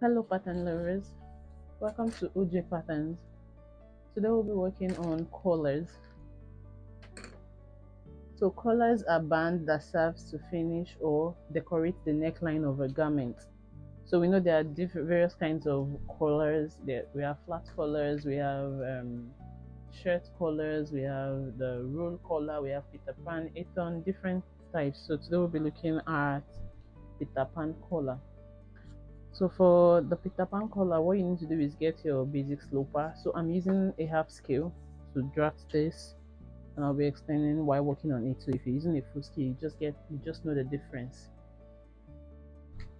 Hello pattern lovers, welcome to OJ Patterns. Today we'll be working on collars. So collars are bands that serves to finish or decorate the neckline of a garment. So we know there are different various kinds of collars. We have flat collars, we have shirt collars, we have the roll collar, we have Peter Pan, Eton, different types. So today we'll be looking at Peter Pan collar. So for the Peter Pan collar, what you need to do is get your basic sloper. So I'm using a half scale to draft this, and I'll be explaining why working on it. So if you're using a full scale, you just know the difference.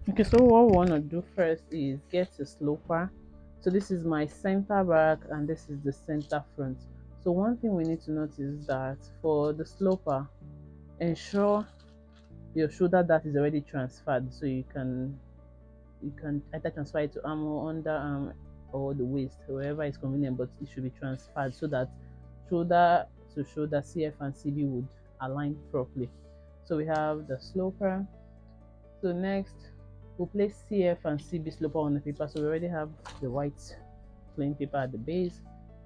Okay, so what we want to do first is get a sloper. So this is my center back and this is the center front. So one thing we need to notice is that for the sloper, ensure your shoulder dart is already transferred, so you can either transfer it to arm or underarm or the waist, wherever is convenient, but it should be transferred so that shoulder to shoulder CF and CB would align properly. So we have the sloper. So next we'll place CF and CB sloper on the paper. So we already have the white plain paper at the base.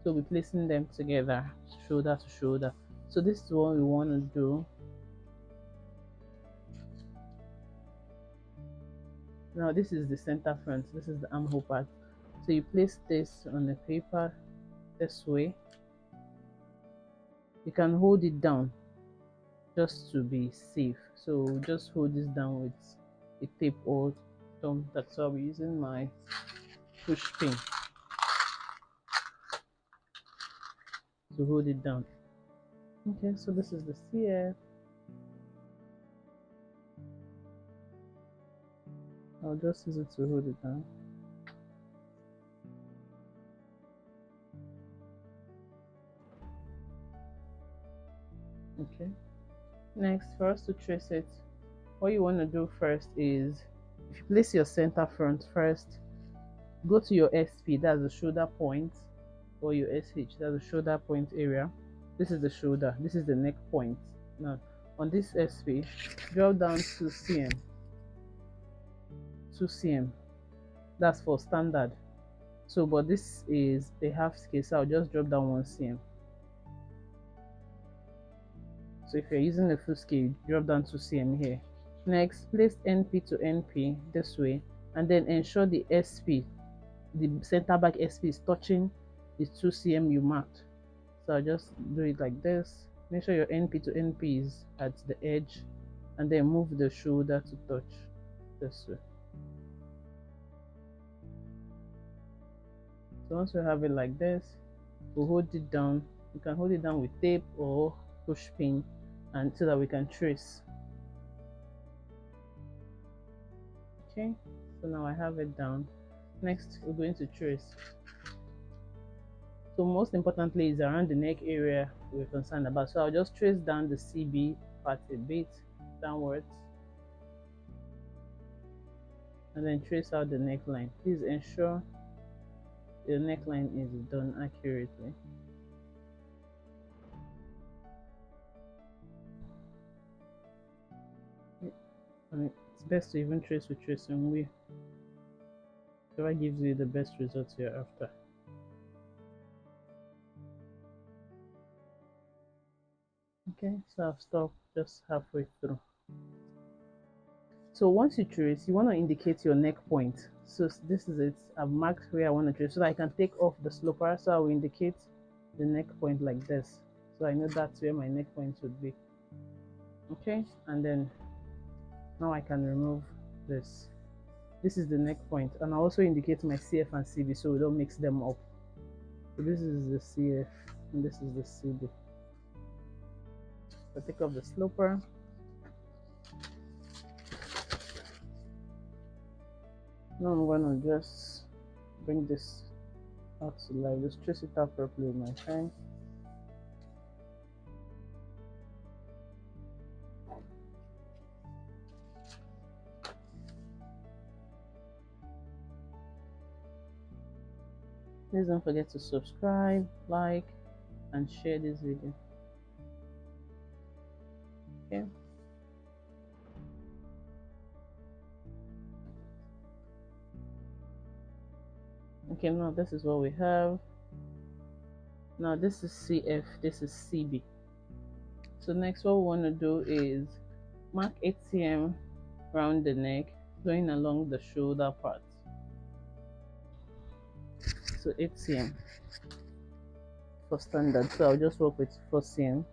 So we're placing them together, shoulder to shoulder. So this is what we want to do. Now this is the center front, this is the armhole part. So you place this on the paper this way. You can hold it down just to be safe. So just hold this down with a tape or thumb. That's why I'm using my push pin to hold it down. Okay, so this is the CF. I'll just use it to hold it down. Okay, next for us to trace it, what you want to do first is, if you place your center front first, go to your SP, that's the shoulder point, or your SH, that's the shoulder point area. This is the shoulder, this is the neck point. Now on this SP, drop down 2 cm, 2 cm, that's for standard. So but this is a half scale, so I'll just drop down 1 cm. So if you're using a full scale, drop down 2 cm here. Next, place NP to NP this way, and then ensure the SP, the center back SP, is touching the 2 cm you marked. So I'll just do it like this. Make sure your NP to NP is at the edge, and then move the shoulder to touch this way. So once you have it like this, we'll hold it down. You can hold it down with tape or push pin, and so that we can trace. Okay, so now I have it down. Next we're going to trace. So most importantly is around the neck area we're concerned about. So I'll just trace down the CB part a bit downwards, and then trace out the neckline. Please ensure the neckline is done accurately. It's best to even trace with tracing wheel. Whatever gives you the best results you're after. Okay, so I've stopped just halfway through. So once you trace, you want to indicate your neck point. So this is it. I've marked where I want to trace so that I can take off the sloper. So I will indicate the neck point like this. So I know that's where my neck point would be. Okay, and then now I can remove this. This is the neck point, and I also indicate my CF and CB so we don't mix them up. So this is the CF and this is the CB. So take off the sloper. Now I'm gonna just bring this out to life. Just trace it out properly with my pen. Please don't forget to subscribe, like, and share this video. Okay. Okay, now this is what we have. Now this is CF, this is CB. So next what we want to do is mark 8 cm around the neck, going along the shoulder part. So 8 cm for standard. So I'll just work with 4 cm.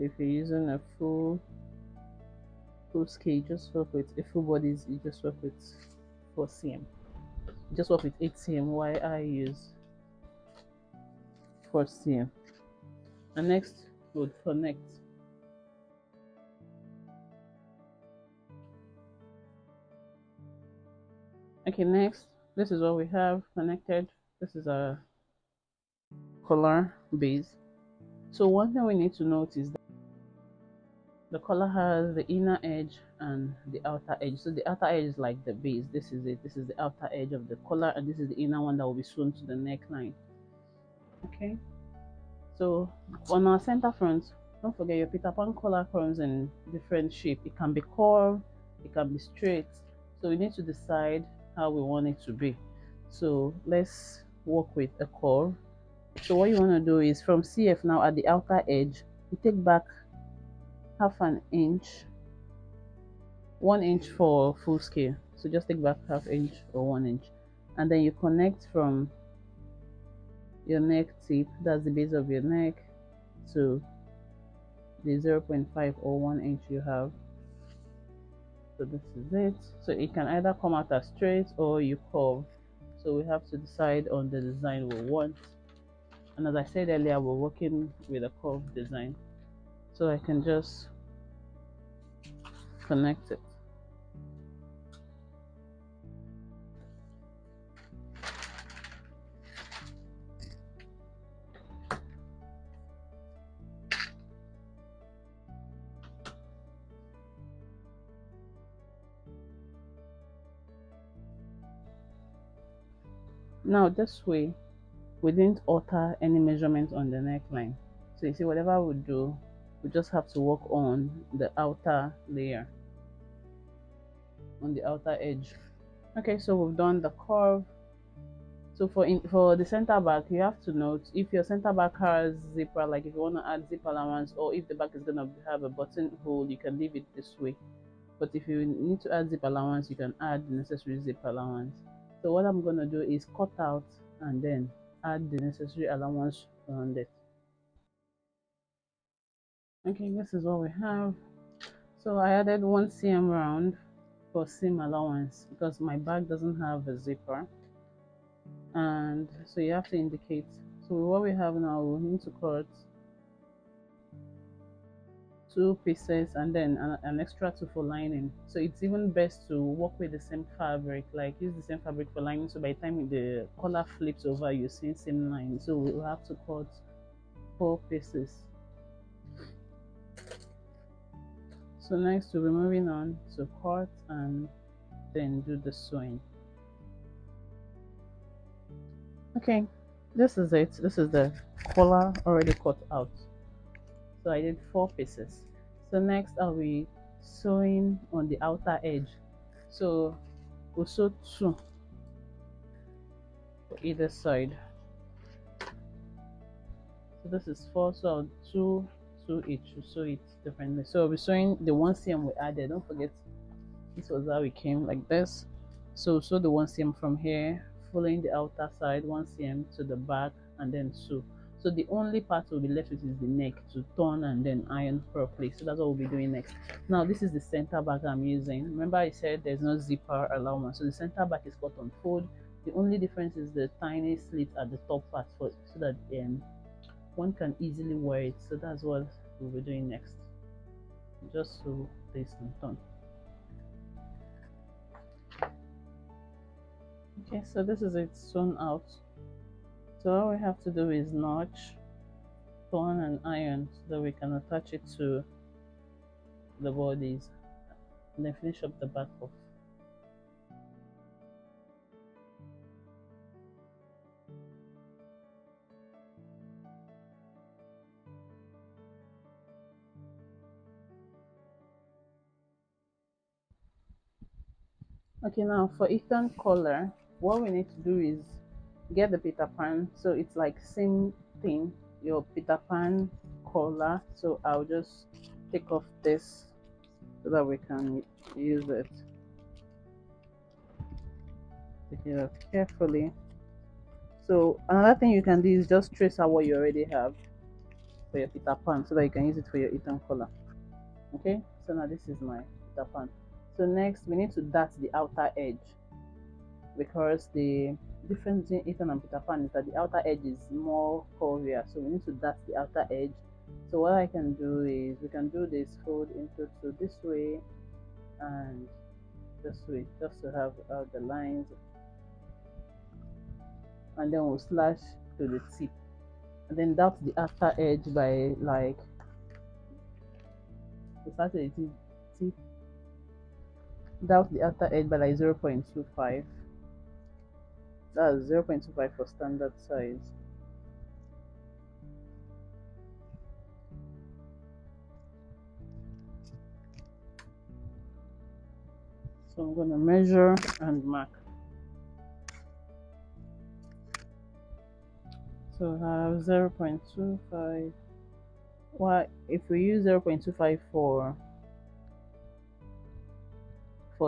If you're using a full scale, just work with a full bodies, you just work with 4 cm. Just work with 8 cm, why I use 4 cm. And next would connect. Okay, next, this is what we have connected. This is a collar base. So one thing we need to note is that the collar has the inner edge and the outer edge. So the outer edge is like the base. This is it. This is the outer edge of the collar, and this is the inner one that will be sewn to the neckline. Okay. So on our center front, don't forget your Peter Pan collar comes in different shape. It can be curved, it can be straight. So we need to decide how we want it to be. So let's work with a curve. So what you want to do is from CF now at the outer edge, you take back half an inch, 1 inch for full scale. So just take back half inch or 1 inch, and then you connect from your neck tip, that's the base of your neck, to the 0.5 or 1 inch you have. So this is it. So it can either come out as straight or you curve. So we have to decide on the design we want. And as I said earlier, we're working with a curved design. So I can just connect it. Now this way, we didn't alter any measurement on the neckline. So you see, whatever we do, we just have to work on the outer layer, on the outer edge. Okay, so we've done the curve. So for the center back, you have to note if your center back has zipper, like if you want to add zip allowance, or if the back is gonna have a button hole, you can leave it this way. But if you need to add zip allowance, you can add the necessary zip allowance. So what I'm gonna do is cut out and then add the necessary allowance around it. Okay, this is what we have. So I added 1 cm round for seam allowance because my bag doesn't have a zipper, and so you have to indicate. So what we have now, we need to cut 2 pieces and then an extra 2 for lining. So it's even best to work with the same fabric, like use the same fabric for lining, so by the time the collar flips over, you're seeing same line. So we'll have to cut 4 pieces. So next we'll be moving on to cut and then do the sewing. Okay, this is it. This is the collar already cut out. So I did 4 pieces. So next I'll be sewing on the outer edge. So we'll sew 2 for either side. So this is 4, so I'll 2 each to sew it differently. So I'll be sewing the 1 cm we added. Don't forget, this was how we came, like this. So sew the 1 cm from here, following the outer side 1 cm to the back, and then sew. So the only part we'll be left with is the neck to turn and then iron properly. So that's what we'll be doing next. Now this is the center back I'm using. Remember I said there's no zipper allowance, so the center back is cut on fold. The only difference is the tiny slit at the top part so that one can easily wear it. So that's what we'll be doing next. Just sew this and turn. Okay, so this is it sewn out. So all we have to do is notch, turn and iron so that we can attach it to the bodies and then finish up the back off. Okay, now for Ethan color, what we need to do is get the Peter Pan. So it's like same thing, your Peter Pan color. So I'll just take off this so that we can use it. Take it off carefully. So another thing you can do is just trace out what you already have for your Peter Pan so that you can use it for your Ethan color. Okay, so now this is my Peter Pan. So next we need to dart the outer edge, because the difference between Ethan and Peter Pan is that the outer edge is more curvier, so we need to dart the outer edge. So what I can do is we can do this fold into two this way and this way, just to have the lines, and then we'll slash to the tip, and then dart the outer edge by like we start to the tip, dart the outer edge by like 0.25. That's 0.25 for standard size. So I'm going to measure and mark. So I have 0.25. Well, if we use 0.25 for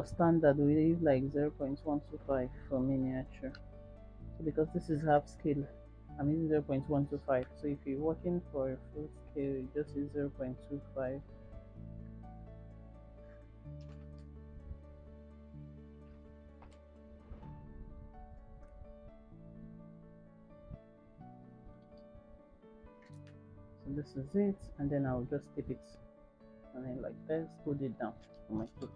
standard, we use like 0.125 for miniature. So because this is half scale, I'm using 0.125. So if you're working for a full scale, you just use 0.25. So this is it, and then I'll just tip it, and then like this, hold it down on my foot.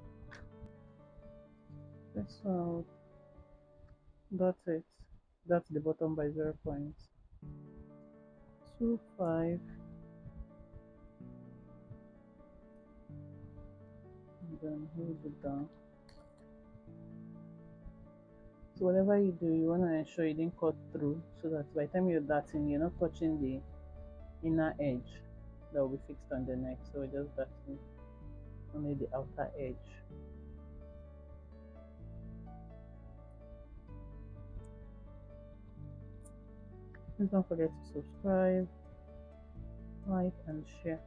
This out. That's it. That's the bottom by 0.25, and then hold it down. So whatever you do, you want to ensure you didn't cut through, so that by the time you're darting, you're not touching the inner edge that will be fixed on the neck. So we're just darting only the outer edge. Please don't forget to subscribe, like, and share.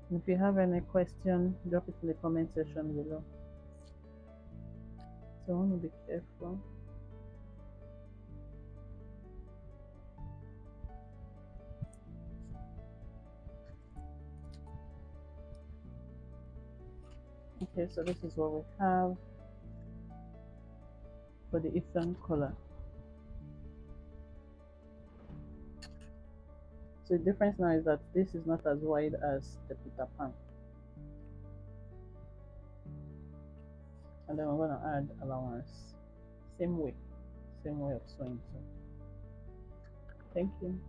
And if you have any question, drop it in the comment section below. So I want to be careful. Okay, so this is what we have for the Ethan color. So the difference now is that this is not as wide as the Peter Pan. And then we're going to add allowance. Same way of sewing. So thank you.